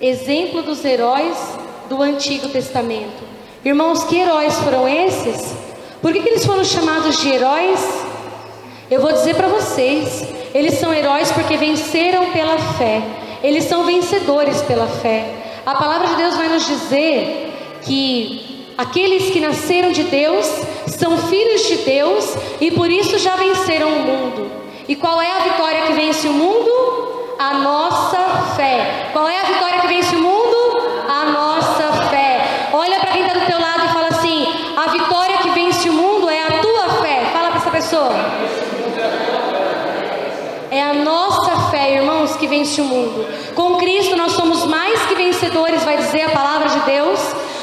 exemplo dos heróis do Antigo Testamento. Irmãos, que heróis foram esses? Por que eles foram chamados de heróis? Eu vou dizer para vocês, eles são heróis porque venceram pela fé. Eles são vencedores pela fé. A palavra de Deus vai nos dizer que aqueles que nasceram de Deus são filhos de Deus e por isso já venceram o mundo. E qual é a vitória que vence o mundo? A nossa fé. Qual é a vitória que vence o mundo? A nossa fé. Olha para quem está do teu lado e fala assim: a vitória que vence o mundo é a tua fé. Fala para essa pessoa. É a nossa fé, irmãos, que vence o mundo. Com Cristo nós somos mais que vencedores, vai dizer a palavra de Deus.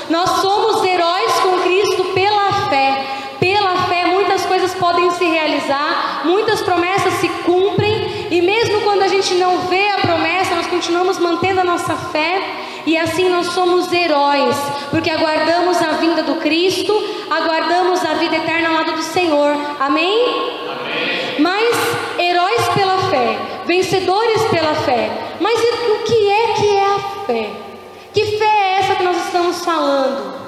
Nós somos heróis com Cristo pela fé. Pela fé muitas coisas podem se realizar, muitas promessas se cumprem. E mesmo quando a gente não vê a promessa, nós continuamos mantendo a nossa fé. E assim nós somos heróis, porque aguardamos a vinda do Cristo, aguardamos a vida eterna ao lado do Senhor. Amém? Amém. Mas heróis pela fé, vencedores pela fé. Mas o que é a fé? Que fé é essa que nós estamos falando?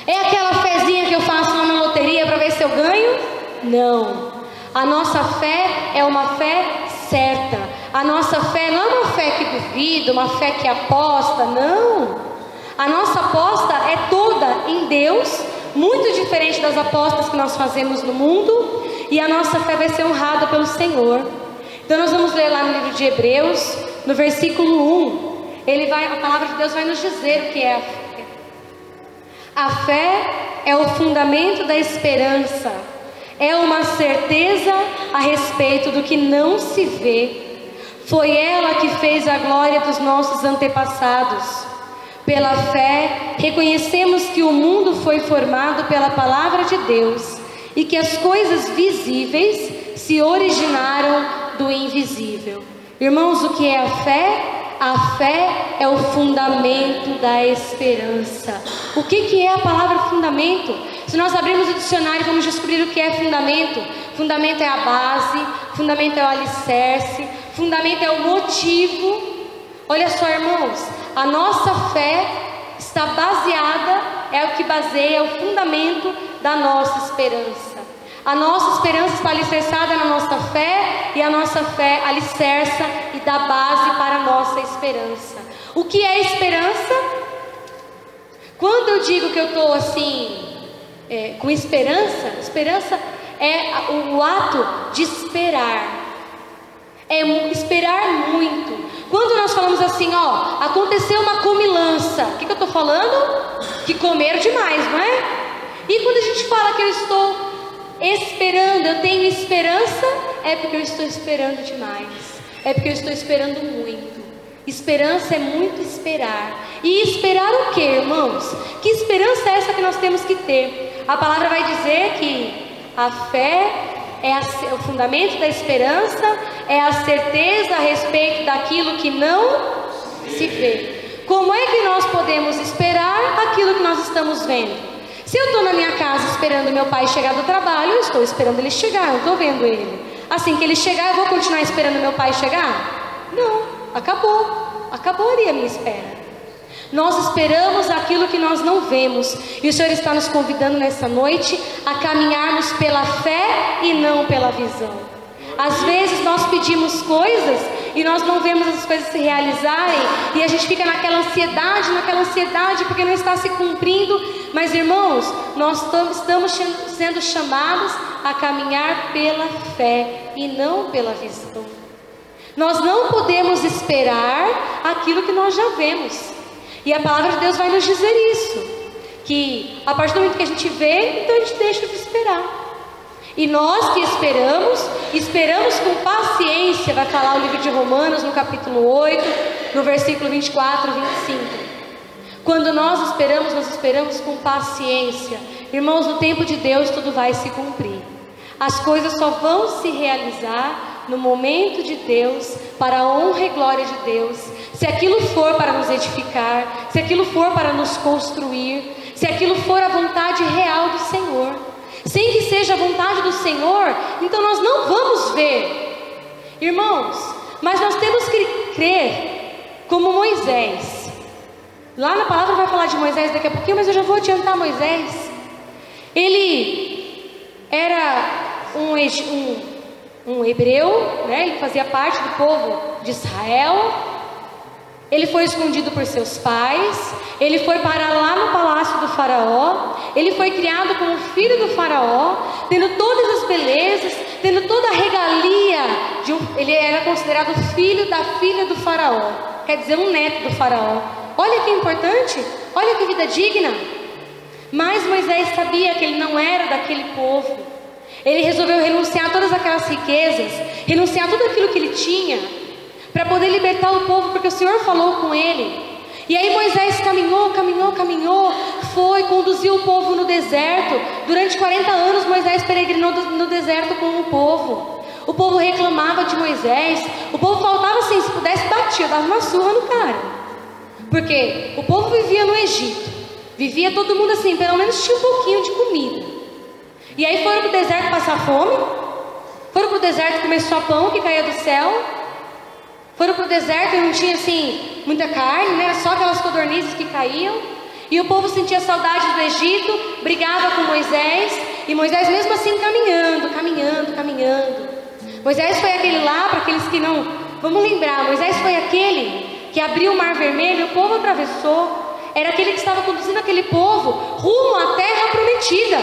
É aquela fezinha que eu faço lá na loteria para ver se eu ganho? Não. A nossa fé é uma fé certa. A nossa fé não é uma fé que duvida, uma fé que aposta, não. A nossa aposta é toda em Deus, muito diferente das apostas que nós fazemos no mundo. E a nossa fé vai ser honrada pelo Senhor. Então nós vamos ler lá no livro de Hebreus, no versículo 1. A palavra de Deus vai nos dizer o que é a fé. A fé é o fundamento da esperança. É uma certeza a respeito do que não se vê. Foi ela que fez a glória dos nossos antepassados. Pela fé, reconhecemos que o mundo foi formado pela palavra de Deus e que as coisas visíveis se originaram do invisível. Irmãos, o que é a fé? A fé é o fundamento da esperança. O que é a palavra fundamento? Se nós abrirmos o dicionário, vamos descobrir o que é fundamento. Fundamento é a base, fundamento é o alicerce, fundamento é o motivo. Olha só, irmãos, a nossa fé está baseada, é o que baseia, é o fundamento da nossa esperança. A nossa esperança está alicerçada na nossa fé, e a nossa fé alicerça e dá base para a nossa esperança. O que é esperança? Quando eu digo que eu estou assim, com esperança, esperança é o ato de esperar. É esperar muito. Quando nós falamos assim, aconteceu uma comilança, o que eu estou falando? Que comeram demais, não é? E quando a gente fala que eu estou esperando, eu tenho esperança, é porque eu estou esperando demais. É porque eu estou esperando muito. Esperança é muito esperar. E esperar o que, irmãos? Que esperança é essa que nós temos que ter? A palavra vai dizer que a fé é o fundamento da esperança, é a certeza a respeito daquilo que não se vê. Como é que nós podemos esperar aquilo que nós estamos vendo? Se eu estou na minha casa esperando meu pai chegar do trabalho, eu estou esperando ele chegar, eu não estou vendo ele. Assim que ele chegar, eu vou continuar esperando meu pai chegar? Não, acabou ali a minha espera. Nós esperamos aquilo que nós não vemos. E o Senhor está nos convidando nessa noite a caminharmos pela fé e não pela visão. Às vezes nós pedimos coisas e nós não vemos as coisas se realizarem, e a gente fica naquela ansiedade porque não está se cumprindo. Mas irmãos, nós estamos sendo chamados a caminhar pela fé e não pela visão. Nós não podemos esperar aquilo que nós já vemos. E a palavra de Deus vai nos dizer isso, que a partir do momento que a gente vê, então a gente deixa de esperar. E nós que esperamos com paciência, vai falar o livro de Romanos no capítulo 8, no versículo 24 e 25. Quando nós esperamos com paciência. Irmãos, no tempo de Deus tudo vai se cumprir. As coisas só vão se realizar no momento de Deus, para a honra e glória de Deus. Se aquilo for para nos edificar, se aquilo for para nos construir, se aquilo for a vontade real do Senhor. Sem que seja a vontade do Senhor, então nós não vamos ver. Irmãos, mas nós temos que crer como Moisés. Lá na palavra vai falar de Moisés daqui a pouquinho, mas eu já vou adiantar Moisés. Ele era um hebreu, né? Ele fazia parte do povo de Israel. Ele foi escondido por seus pais. Ele foi parar lá no palácio do faraó. Ele foi criado como filho do faraó, tendo todas as belezas, tendo toda a regalia ele era considerado filho da filha do faraó, quer dizer, um neto do faraó. Olha que importante, olha que vida digna. Mas Moisés sabia que ele não era daquele povo. Ele resolveu renunciar a todas aquelas riquezas, renunciar a tudo aquilo que ele tinha, para poder libertar o povo, porque o Senhor falou com ele. E aí Moisés caminhou, conduziu o povo no deserto. Durante 40 anos Moisés peregrinou no deserto com o povo. O povo reclamava de Moisés. O povo faltava assim, se pudesse batia, dava uma surra no cara. Porque o povo vivia no Egito. Vivia todo mundo assim, pelo menos tinha um pouquinho de comida. E aí foram para o deserto passar fome. Foram para o deserto comer só pão que caía do céu. Foram para o deserto e não tinha assim muita carne, né? Só aquelas codornizes que caíam. E o povo sentia saudade do Egito, brigava com Moisés. E Moisés mesmo assim caminhando. Moisés foi aquele lá, para aqueles que não... Vamos lembrar, Moisés foi aquele que abriu o Mar Vermelho, o povo atravessou. Era aquele que estava conduzindo aquele povo rumo à terra prometida.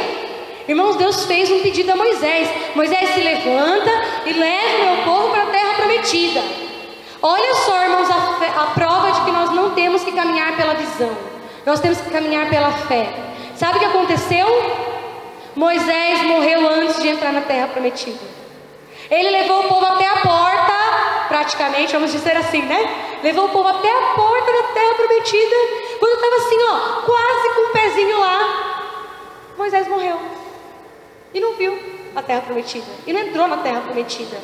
Irmãos, Deus fez um pedido a Moisés. Moisés, se levanta e leva o meu povo para a terra prometida. Olha só, irmãos, a prova de que nós não temos que caminhar pela visão. Nós temos que caminhar pela fé. Sabe o que aconteceu? Moisés morreu antes de entrar na terra prometida. Ele levou o povo até a porta, praticamente, vamos dizer assim, né? Levou o povo até a porta da terra prometida. Quando estava assim, ó, quase com o pezinho lá, Moisés morreu. E não viu a terra prometida. E não entrou na terra prometida.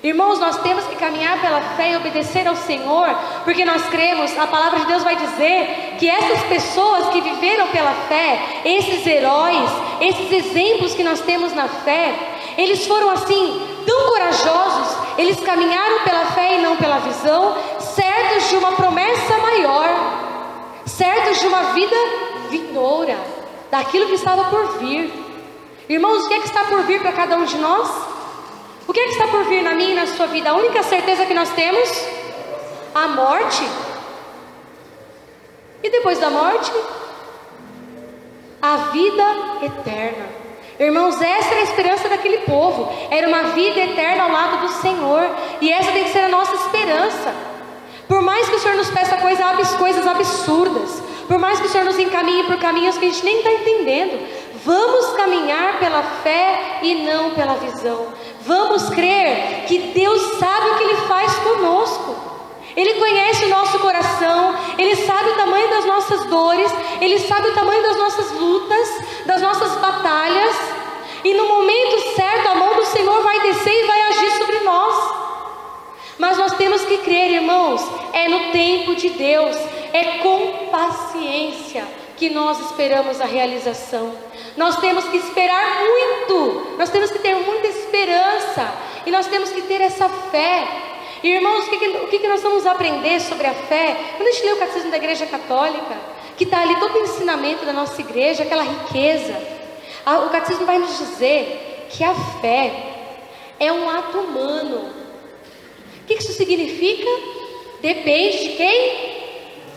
Irmãos, nós temos que caminhar pela fé e obedecer ao Senhor, porque nós cremos, a palavra de Deus vai dizer que essas pessoas que viveram pela fé, esses heróis, esses exemplos que nós temos na fé, eles foram assim, tão corajosos, eles caminharam pela fé e não pela visão, certos de uma promessa maior, certos de uma vida vindoura, daquilo que estava por vir. Irmãos, o que é que está por vir para cada um de nós? O que é que está por vir na minha e na sua vida? A única certeza que nós temos? A morte. E depois da morte? A vida eterna. Irmãos, essa era a esperança daquele povo. Era uma vida eterna ao lado do Senhor. E essa tem que ser a nossa esperança. Por mais que o Senhor nos peça coisas absurdas, por mais que o Senhor nos encaminhe por caminhos que a gente nem está entendendo, vamos caminhar pela fé e não pela visão. Vamos crer que Deus sabe o que Ele faz conosco. Ele conhece o nosso coração, Ele sabe o tamanho das nossas dores, Ele sabe o tamanho das nossas lutas, das nossas batalhas. E no momento certo a mão do Senhor vai descer e vai agir sobre nós. Mas nós temos que crer, irmãos, é no tempo de Deus, é com paciência que nós esperamos a realização. Nós temos que esperar muito, nós temos que ter muita esperança, e nós temos que ter essa fé. E irmãos, o que nós vamos aprender sobre a fé? Quando a gente lê o Catecismo da Igreja Católica, que está ali todo o ensinamento da nossa igreja, aquela riqueza, o Catecismo vai nos dizer que a fé é um ato humano. O que isso significa? Depende de quem?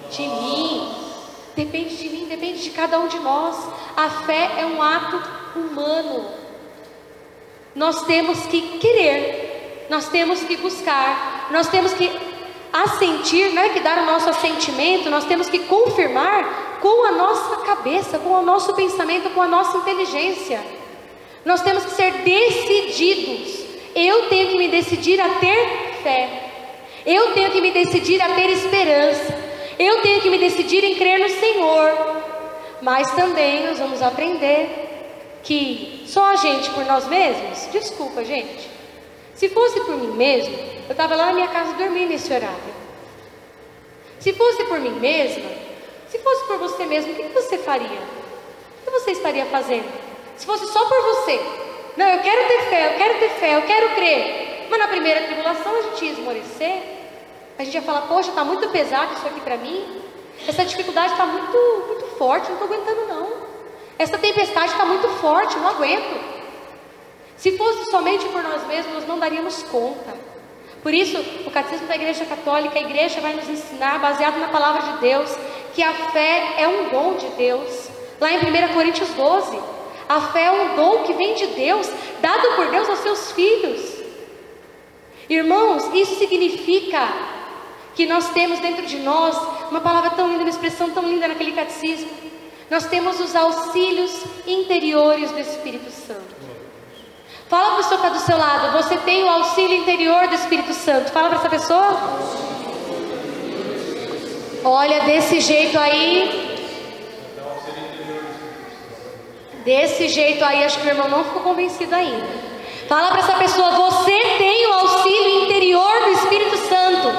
De mim. Depende de mim, depende de cada um de nós. A fé é um ato humano. Nós temos que querer, nós temos que buscar, nós temos que assentir, não é que dar o nosso assentimento, nós temos que confirmar com a nossa cabeça, com o nosso pensamento, com a nossa inteligência. Nós temos que ser decididos. Eu tenho que me decidir a ter fé. Eu tenho que me decidir a ter esperança. Eu tenho que me decidir em crer no Senhor. Mas também nós vamos aprender que só a gente por nós mesmos, desculpa gente, se fosse por mim mesmo, eu estava lá na minha casa dormindo nesse horário. Se fosse por mim mesma, se fosse por você mesmo, o que você faria? O que você estaria fazendo? Se fosse só por você, não, eu quero ter fé, eu quero ter fé, eu quero crer, mas na primeira tribulação a gente ia esmorecer, a gente ia falar, poxa, está muito pesado isso aqui para mim. Essa dificuldade está muito, muito forte, não estou aguentando não. Essa tempestade está muito forte, não aguento. Se fosse somente por nós mesmos, nós não daríamos conta. Por isso, o Catecismo da Igreja Católica, a igreja vai nos ensinar, baseado na palavra de Deus, que a fé é um dom de Deus. Lá em 1 Coríntios 12, a fé é um dom que vem de Deus, dado por Deus aos seus filhos. Irmãos, isso significa que nós temos dentro de nós uma palavra tão linda, uma expressão tão linda naquele catecismo. Nós temos os auxílios interiores do Espírito Santo. Fala para a pessoa que está do seu lado, você tem o auxílio interior do Espírito Santo. Fala para essa pessoa. Olha, desse jeito aí, acho que o irmão não ficou convencido ainda. Fala para essa pessoa, você tem o auxílio interior do Espírito Santo.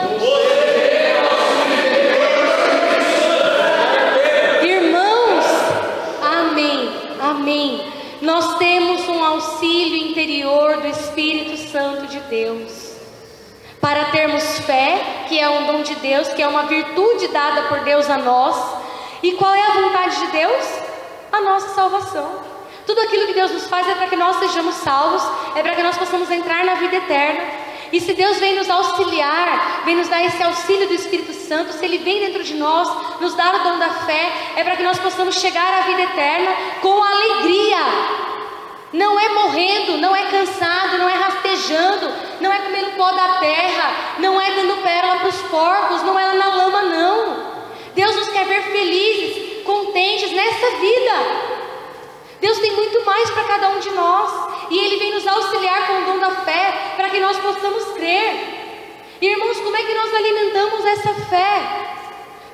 Irmãos, amém, amém. Nós temos um auxílio interior do Espírito Santo de Deus. Para termos fé, que é um dom de Deus, que é uma virtude dada por Deus a nós. E qual é a vontade de Deus? A nossa salvação. Tudo aquilo que Deus nos faz é para que nós sejamos salvos, é para que nós possamos entrar na vida eterna. E se Deus vem nos auxiliar, vem nos dar esse auxílio do Espírito Santo, se Ele vem dentro de nós, nos dar o dom da fé, é para que nós possamos chegar à vida eterna com alegria. Não é morrendo, não é cansado, não é rastejando, não é comendo pó da terra, não é dando pérola para os porcos, não é lá na lama não. Deus nos quer ver felizes, contentes nessa vida. Deus tem muito mais para cada um de nós. E Ele vem nos auxiliar com o dom da fé, para que nós possamos crer. E, irmãos, como é que nós alimentamos essa fé?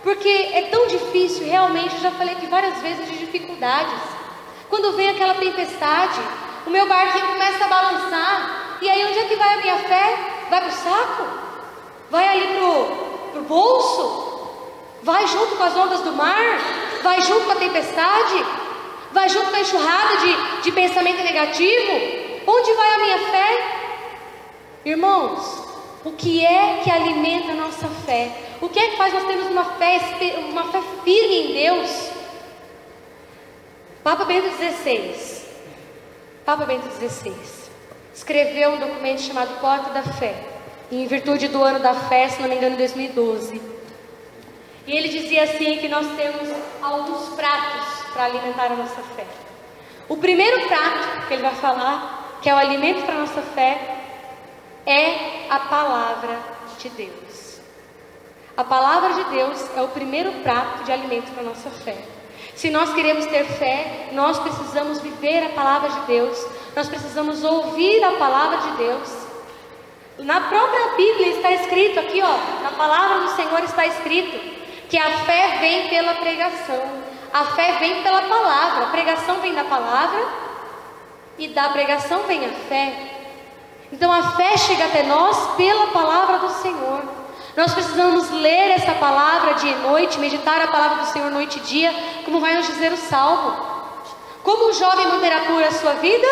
Porque é tão difícil, realmente, eu já falei aqui várias vezes de dificuldades. Quando vem aquela tempestade, o meu barquinho começa a balançar. E aí onde é que vai a minha fé? Vai para o saco? Vai ali pro bolso? Vai junto com as ondas do mar? Vai junto com a tempestade? Vai junto com a enxurrada de pensamento negativo? Onde vai a minha fé? Irmãos, o que é que alimenta a nossa fé? O que é que faz nós termos uma fé firme em Deus? Papa Bento XVI escreveu um documento chamado Porta da Fé, em virtude do ano da fé, se não me engano, em 2012. E ele dizia assim que nós temos alguns pratos para alimentar a nossa fé. O primeiro prato que ele vai falar, que é o alimento para a nossa fé, é a palavra de Deus. A palavra de Deus é o primeiro prato de alimento para a nossa fé. Se nós queremos ter fé, nós precisamos viver a palavra de Deus, nós precisamos ouvir a palavra de Deus. Na própria Bíblia está escrito aqui, na palavra do Senhor está escrito que a fé vem pela pregação, a fé vem pela palavra, a pregação vem da palavra e da pregação vem a fé. Então a fé chega até nós pela palavra do Senhor. Nós precisamos ler essa palavra dia e noite, meditar a palavra do Senhor noite e dia, como vai nos dizer o Salmo. Como um jovem manterá pura a sua vida?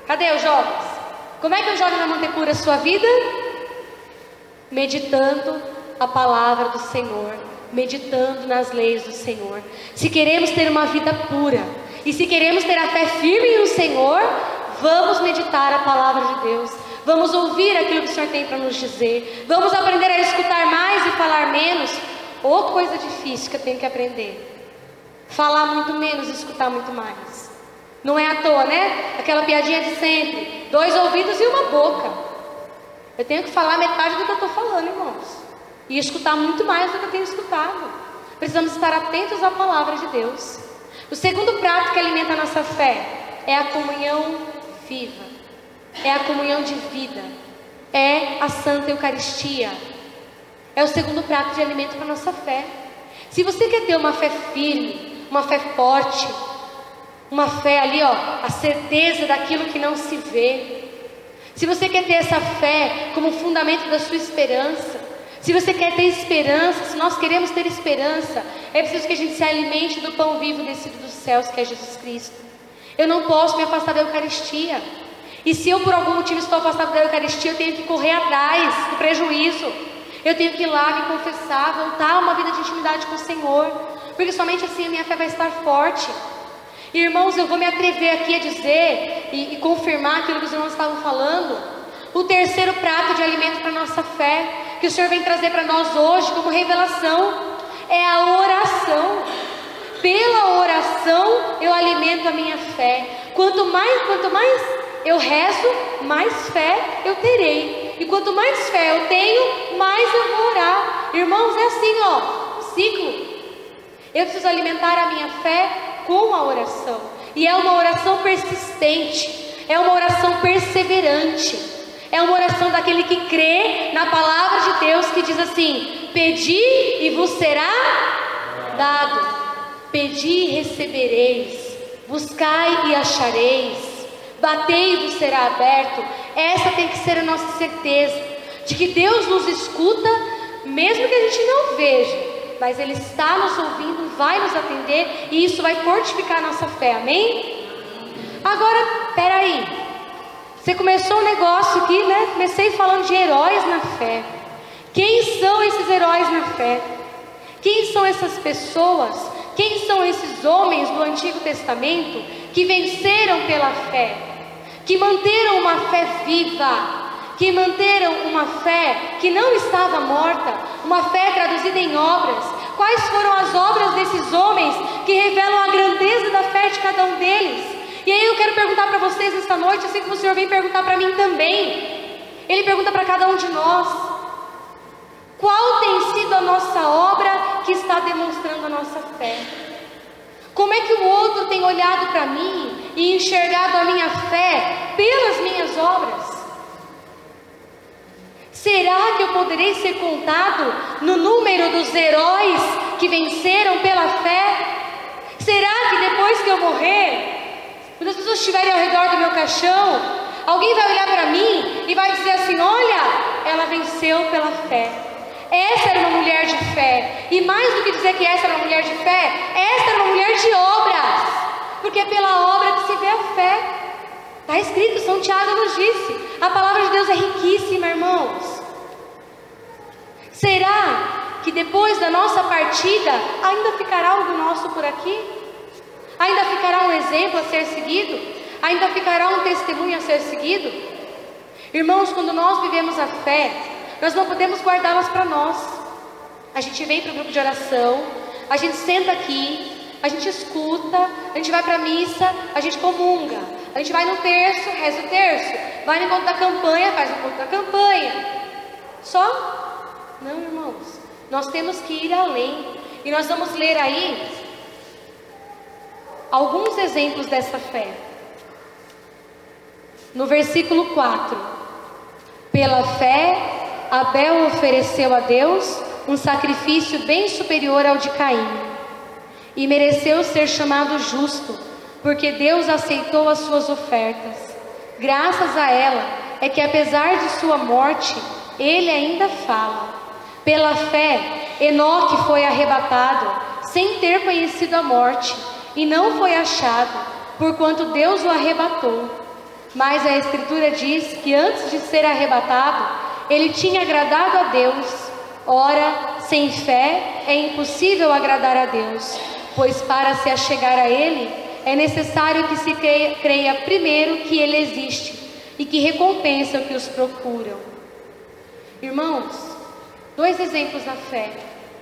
Cadê os jovens? Como é que um jovem vai manter pura a sua vida? Meditando a palavra do Senhor, meditando nas leis do Senhor. Se queremos ter uma vida pura e se queremos ter a fé firme no Senhor, vamos meditar a palavra de Deus. Vamos ouvir aquilo que o Senhor tem para nos dizer. Vamos aprender a escutar mais e falar menos. Outra coisa difícil que eu tenho que aprender: falar muito menos e escutar muito mais. Não é à toa, né? Aquela piadinha de sempre: 2 ouvidos e uma boca. Eu tenho que falar metade do que eu estou falando, irmãos, e escutar muito mais do que eu tenho escutado. Precisamos estar atentos à palavra de Deus. O segundo prato que alimenta a nossa fé é a comunhão viva. É a comunhão de vida, é a Santa Eucaristia. É o segundo prato de alimento para a nossa fé. Se você quer ter uma fé firme, uma fé forte, uma fé ali, a certeza daquilo que não se vê. Se você quer ter essa fé como fundamento da sua esperança, se você quer ter esperança, se nós queremos ter esperança, é preciso que a gente se alimente do pão vivo descido dos céus, que é Jesus Cristo. Eu não posso me afastar da Eucaristia. E se eu por algum motivo estou afastado da Eucaristia, eu tenho que correr atrás do prejuízo. Eu tenho que ir lá, me confessar, voltar a uma vida de intimidade com o Senhor, porque somente assim a minha fé vai estar forte. Irmãos, eu vou me atrever aqui a dizer e confirmar aquilo que os irmãos estavam falando. O terceiro prato de alimento para a nossa fé, que o Senhor vem trazer para nós hoje como revelação, é a oração. Pela oração eu alimento a minha fé. Quanto mais eu rezo, mais fé eu terei. E quanto mais fé eu tenho, mais eu vou orar. Irmãos, é assim, ó, ciclo. Eu preciso alimentar a minha fé com a oração. E é uma oração persistente, é uma oração perseverante, é uma oração daquele que crê na palavra de Deus, que diz assim: pedi e vos será dado, pedi e recebereis, buscai e achareis, batei e vos será aberto. Essa tem que ser a nossa certeza, de que Deus nos escuta, mesmo que a gente não veja, mas Ele está nos ouvindo, vai nos atender, e isso vai fortificar a nossa fé, amém? Agora, peraí, você começou um negócio aqui, né? Comecei falando de heróis na fé. Quem são esses heróis na fé? Quem são essas pessoas? Quem são esses homens do Antigo Testamento que venceram pela fé? Que manteram uma fé viva? Que manteram uma fé que não estava morta, uma fé traduzida em obras? Quais foram as obras desses homens que revelam a grandeza da fé de cada um deles? E aí eu quero perguntar para vocês esta noite, assim como o Senhor vem perguntar para mim também. Ele pergunta para cada um de nós: qual tem sido a nossa obra que está demonstrando a nossa fé? Como é que o outro tem olhado para mim e enxergado a minha fé pelas minhas obras? Será que eu poderei ser contado no número dos heróis que venceram pela fé? Será que depois que eu morrer, quando as pessoas estiverem ao redor do meu caixão, alguém vai olhar para mim e vai dizer assim: olha, ela venceu pela fé. Essa era uma mulher de fé. E mais do que dizer que essa era uma mulher de fé, essa era uma mulher de obras, porque é pela obra que se vê a fé. Está escrito, São Tiago nos disse, a palavra de Deus é riquíssima, irmãos. Será que depois da nossa partida ainda ficará algo nosso por aqui? Ainda ficará um exemplo a ser seguido? Ainda ficará um testemunho a ser seguido? Irmãos, quando nós vivemos a fé, nós não podemos guardá-las para nós. A gente vem para o grupo de oração, a gente senta aqui, a gente escuta, a gente vai para a missa, a gente comunga, a gente vai no terço, reza o terço, vai no encontro da campanha, faz o encontro da campanha. Só? Não, irmãos, nós temos que ir além. E nós vamos ler aí alguns exemplos dessa fé. No versículo 4: pela fé, Abel ofereceu a Deus um sacrifício bem superior ao de Caim, e mereceu ser chamado justo, porque Deus aceitou as suas ofertas. Graças a ela é que, apesar de sua morte, ele ainda fala. Pela fé, Enoque foi arrebatado, sem ter conhecido a morte, e não foi achado, porquanto Deus o arrebatou. Mas a Escritura diz que antes de ser arrebatado, ele tinha agradado a Deus. Ora, sem fé é impossível agradar a Deus, pois para se achegar a Ele, é necessário que se creia primeiro que Ele existe e que recompensa o que os procuram. Irmãos, dois exemplos da fé: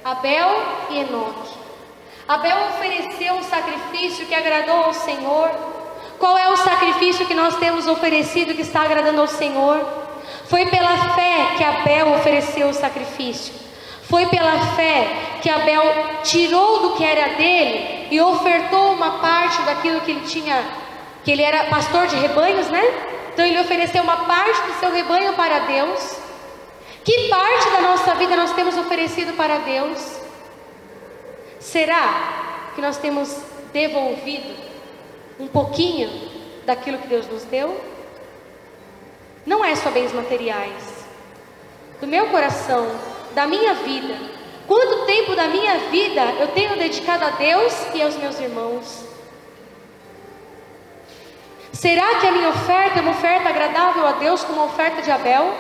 Abel e Enoque. Abel ofereceu um sacrifício que agradou ao Senhor. Qual é o sacrifício que nós temos oferecido que está agradando ao Senhor? Foi pela fé que Abel ofereceu o sacrifício. Foi pela fé que Abel tirou do que era dele e ofertou uma parte daquilo que ele tinha, que ele era pastor de rebanhos, né? Então ele ofereceu uma parte do seu rebanho para Deus. Que parte da nossa vida nós temos oferecido para Deus? Será que nós temos devolvido um pouquinho daquilo que Deus nos deu? Não é só bens materiais. Do meu coração, da minha vida, quanto tempo da minha vida eu tenho dedicado a Deus e aos meus irmãos? Será que a minha oferta é uma oferta agradável a Deus como a oferta de Abel?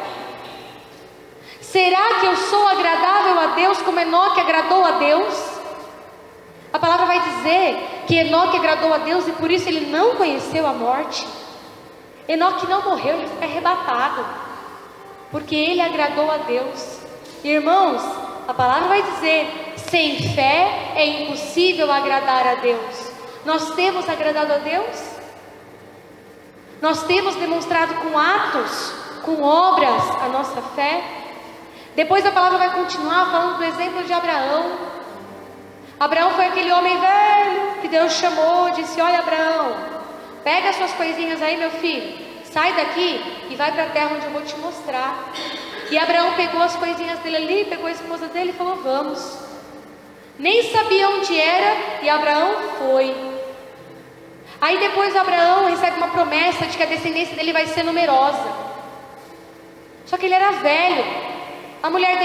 Será que eu sou agradável a Deus como Enoque agradou a Deus? A palavra vai dizer que Enoque agradou a Deus e por isso ele não conheceu a morte. Enoque não morreu, ele foi arrebatado, porque ele agradou a Deus. Irmãos, a palavra vai dizer: sem fé é impossível agradar a Deus. Nós temos agradado a Deus? Nós temos demonstrado com atos, com obras, a nossa fé? Depois a palavra vai continuar falando do exemplo de Abraão. Abraão foi aquele homem velho que Deus chamou, disse: olha, Abraão, pega as suas coisinhas aí, meu filho, sai daqui e vai para a terra onde eu vou te mostrar. E Abraão pegou as coisinhas dele ali, pegou a esposa dele e falou: vamos. Nem sabia onde era e Abraão foi. Aí depois Abraão recebe uma promessa de que a descendência dele vai ser numerosa. Só que ele era velho. A mulher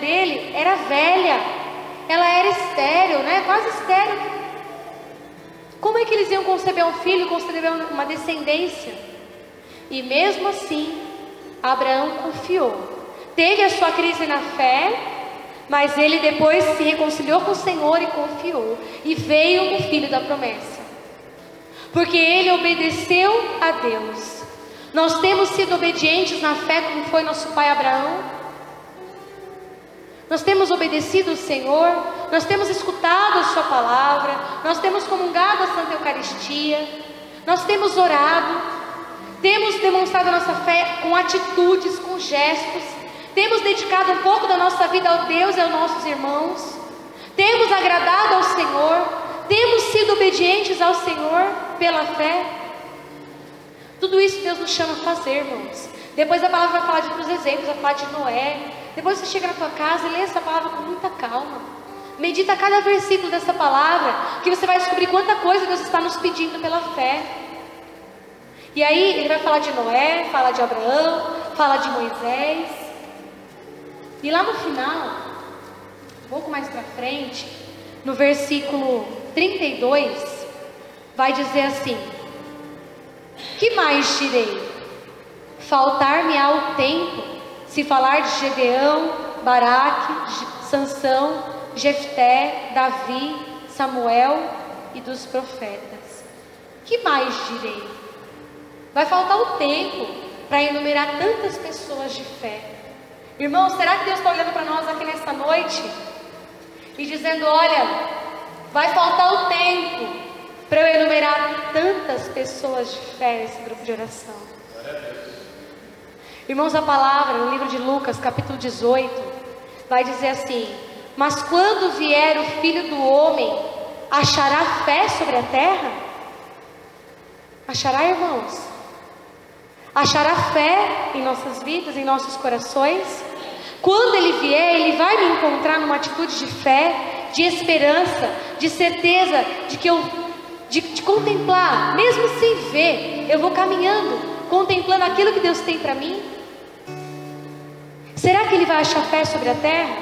dele era velha. Ela era estéril, né? Quase estéril. Como é que eles iam conceber um filho, conceber uma descendência? E mesmo assim, Abraão confiou. Teve a sua crise na fé, mas ele depois se reconciliou com o Senhor e confiou. E veio o filho da promessa. Porque ele obedeceu a Deus. Nós temos sido obedientes na fé como foi nosso pai Abraão. Nós temos obedecido o Senhor. Nós temos escutado a sua palavra. Nós temos comungado a Santa Eucaristia. Nós temos orado. Temos demonstrado a nossa fé com atitudes, com gestos. Temos dedicado um pouco da nossa vida ao Deus e aos nossos irmãos. Temos agradado ao Senhor. Temos sido obedientes ao Senhor pela fé. Tudo isso Deus nos chama a fazer, irmãos. Depois a palavra vai falar de outros exemplos, vai falar de Noé. Depois você chega na tua casa e lê essa palavra com muita calma. Medita cada versículo dessa palavra, que você vai descobrir quanta coisa Deus está nos pedindo pela fé. E aí ele vai falar de Noé, fala de Abraão, fala de Moisés. E lá no final, um pouco mais para frente, no versículo 32, vai dizer assim: que mais direi? Faltar-me-á o tempo, se falar de Gedeão, Baraque, Sansão, Jefté, Davi, Samuel e dos profetas. Que mais direi? Vai faltar o tempo para enumerar tantas pessoas de fé. Irmãos, será que Deus está olhando para nós aqui nesta noite e dizendo: olha, vai faltar o tempo para eu enumerar tantas pessoas de fé nesse grupo de oração? Irmãos, a palavra no livro de Lucas, capítulo 18, vai dizer assim: mas quando vier o Filho do Homem, achará fé sobre a terra? Achará, irmãos? Achará fé em nossas vidas, em nossos corações? Quando Ele vier, Ele vai me encontrar numa atitude de fé, de esperança, de certeza, de contemplar, mesmo sem ver, eu vou caminhando, contemplando aquilo que Deus tem para mim? Será que Ele vai achar fé sobre a terra?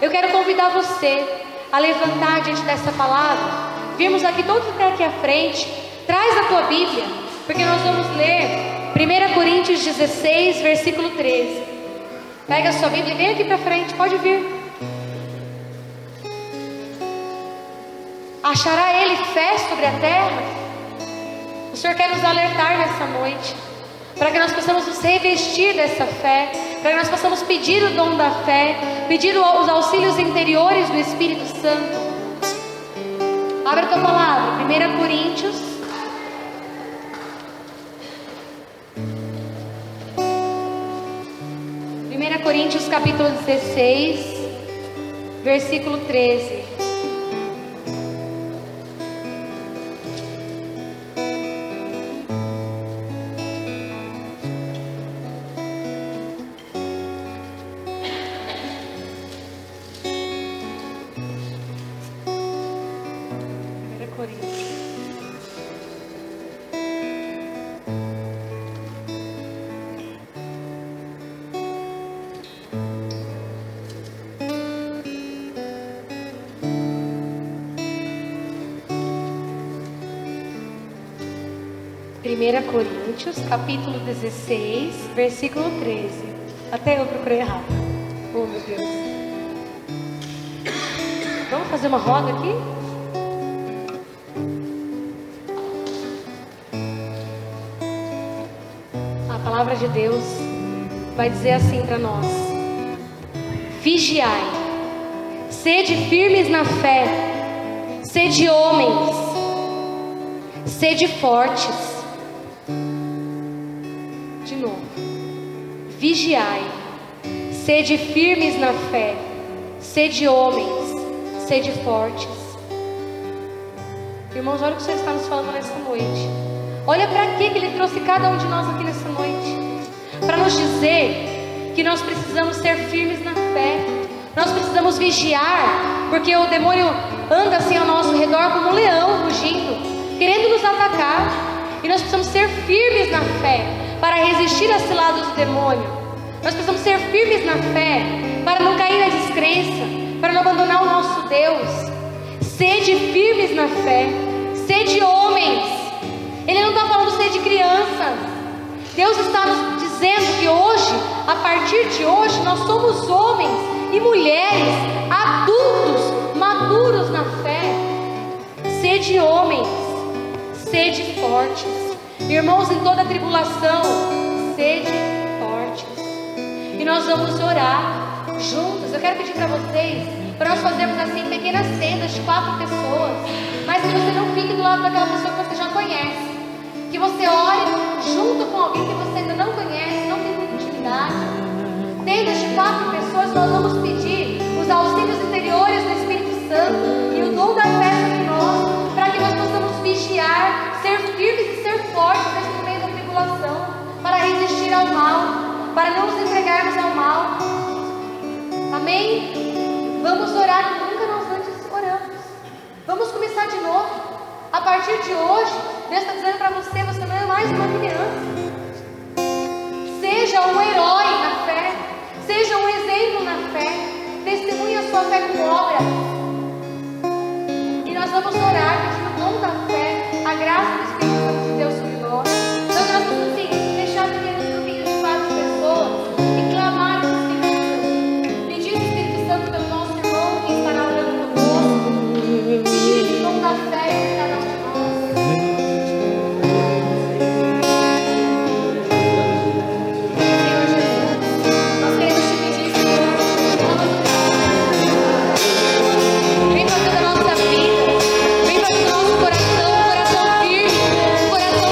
Eu quero convidar você a levantar diante dessa palavra, virmos aqui todos até aqui à frente. Traz a tua Bíblia, porque nós vamos ler 1 Coríntios 16, versículo 13. Pega a sua Bíblia e vem aqui para frente, pode vir. Achará Ele fé sobre a terra? O Senhor quer nos alertar nessa noite, para que nós possamos nos revestir dessa fé, para que nós possamos pedir o dom da fé, pedir os auxílios interiores do Espírito Santo. Abra a tua palavra, 1 Coríntios 1 Coríntios capítulo 16, versículo 13. Coríntios, capítulo 16, versículo 13. Até eu procurei errado. Oh, meu Deus. Vamos fazer uma roda aqui? A palavra de Deus vai dizer assim para nós: vigiai, sede firmes na fé, sede homens, sede fortes. De novo. Vigiai, sede firmes na fé, sede homens, sede fortes. Irmãos, olha o que o Senhor está nos falando nessa noite. Olha para que Ele trouxe cada um de nós aqui nessa noite. Para nos dizer que nós precisamos ser firmes na fé. Nós precisamos vigiar, porque o demônio anda assim ao nosso redor como um leão rugindo, querendo nos atacar. E nós precisamos ser firmes na fé para resistir às ciladas do demônio. Nós precisamos ser firmes na fé para não cair na descrença, para não abandonar o nosso Deus. Sede firmes na fé, sede homens. Ele não está falando sede crianças. Deus está nos dizendo que hoje, a partir de hoje, nós somos homens e mulheres adultos, maduros na fé. Sede homens, sede fortes. Irmãos, em toda tribulação, sede fortes. E nós vamos orar juntos. Eu quero pedir para vocês, para nós fazermos assim pequenas tendas de 4 pessoas. Mas que você não fique do lado daquela pessoa que você já conhece. Que você ore junto com alguém que você ainda não conhece, não tem muita intimidade. Tendas de 4 pessoas, nós vamos pedir os auxílios interiores do Espírito Santo e o dom da fé sobre nós, para que nós possamos vigiar, ser firmes e ser fortes nesse meio da tribulação, para resistir ao mal, para não nos entregarmos ao mal. Amém? Vamos orar como nunca nós antes oramos. Vamos começar de novo. A partir de hoje, Deus está dizendo para você, você não é mais uma criança. Seja um herói na fé, seja um exemplo na fé, testemunhe a sua fé com obra. E nós vamos orar pedindo o dom da fé, a graça do Espírito Santo de Deus sobre nós. Então nós vamos assim, fechar pequenos grupinhos de 4 pessoas e clamar o Espírito Santo. Pedir o Espírito Santo pelo nosso irmão que estará orando conosco. Pedir o dom da fé em cada um de nós. Senhor Jesus, nós queremos te pedir, Senhor, vem fazendo a nossa vida, vem fazendo o nosso coração, um coração firme, um coração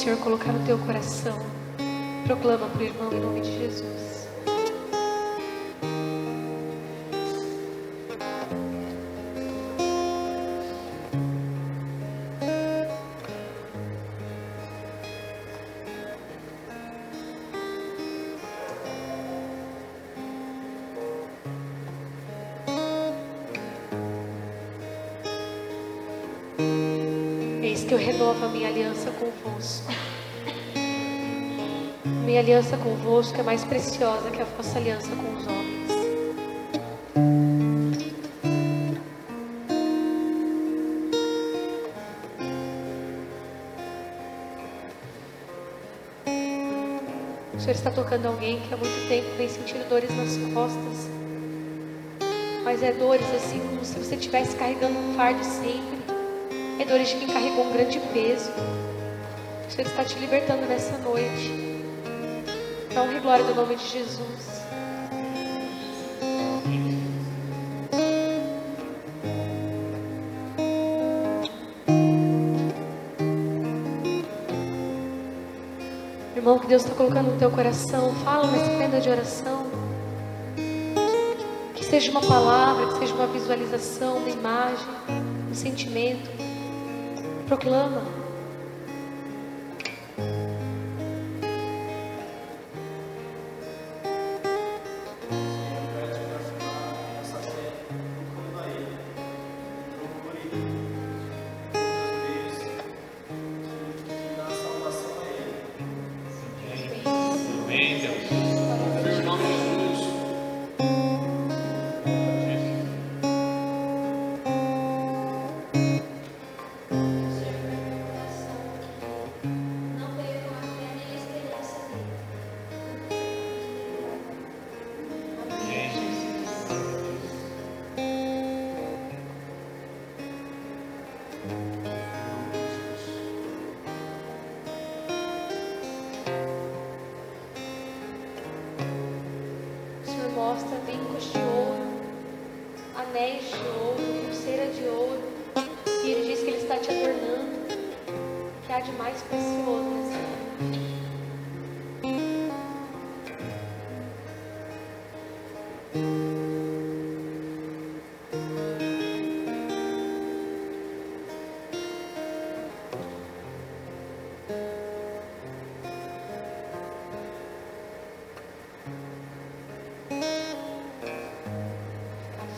Senhor colocar no teu coração. Proclama para o irmão em nome de Jesus. Eis que eu renovo a minha aliança convosco. Minha aliança convosco é mais preciosa que a vossa aliança com os homens. O Senhor está tocando alguém que há muito tempo vem sentindo dores nas costas. Mas é dores assim como se você estivesse carregando um fardo sempre. É dores de quem carregou um grande peso. O Senhor está te libertando nessa noite. Dá honra e glória do nome de Jesus. Irmão, que Deus está colocando no teu coração, fala nessa tenda de oração. Que seja uma palavra, que seja uma visualização, uma imagem, um sentimento. Proclama. Mostra brincos de ouro, anéis de ouro, pulseira de ouro. E Ele diz que Ele está te adornando. Que há de mais precioso nessa noite.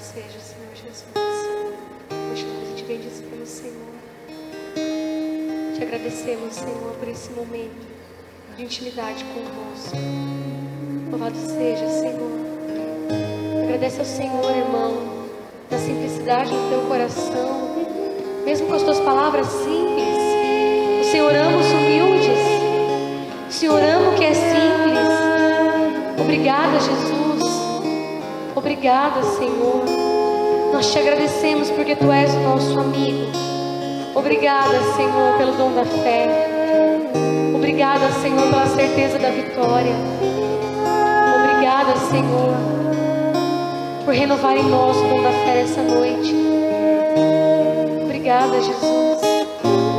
Seja, Senhor Jesus. Hoje nós a te bendiz pelo Senhor. Te agradecemos, Senhor, por esse momento de intimidade convosco. Louvado seja, Senhor. Agradece ao Senhor, irmão, na simplicidade do teu coração. Mesmo com as tuas palavras simples, o Senhor ama os humildes. O Senhor ama o que é simples. Obrigada, Jesus. Obrigada, Senhor. Nós te agradecemos porque Tu és o nosso amigo. Obrigada, Senhor, pelo dom da fé. Obrigada, Senhor, pela certeza da vitória. Obrigada, Senhor, por renovar em nós o dom da fé essa noite. Obrigada, Jesus.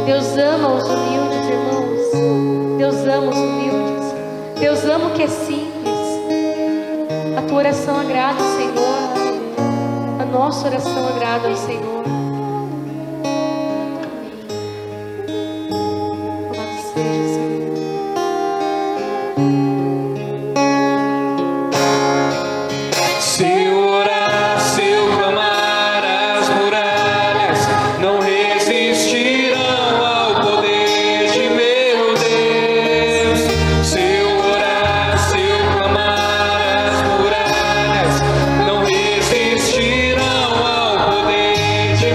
Deus ama os humildes, irmãos. Deus ama os humildes. Deus ama o que é simples. A tua oração agrada ao Senhor. A nossa oração agrada ao Senhor. Louvado seja, Senhor. Se eu orar, se eu clamar, as muralhas não resistirão ao poder de meu Deus. Se eu orar, se eu clamar, as muralhas não resistirão ao poder de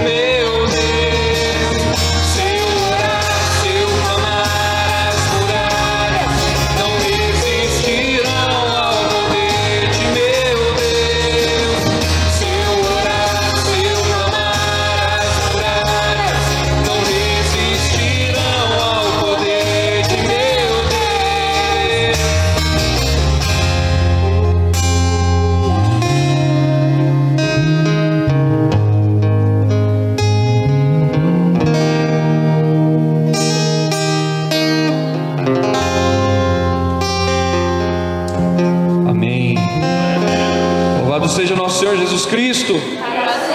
Louvado seja nosso Senhor Jesus Cristo. Para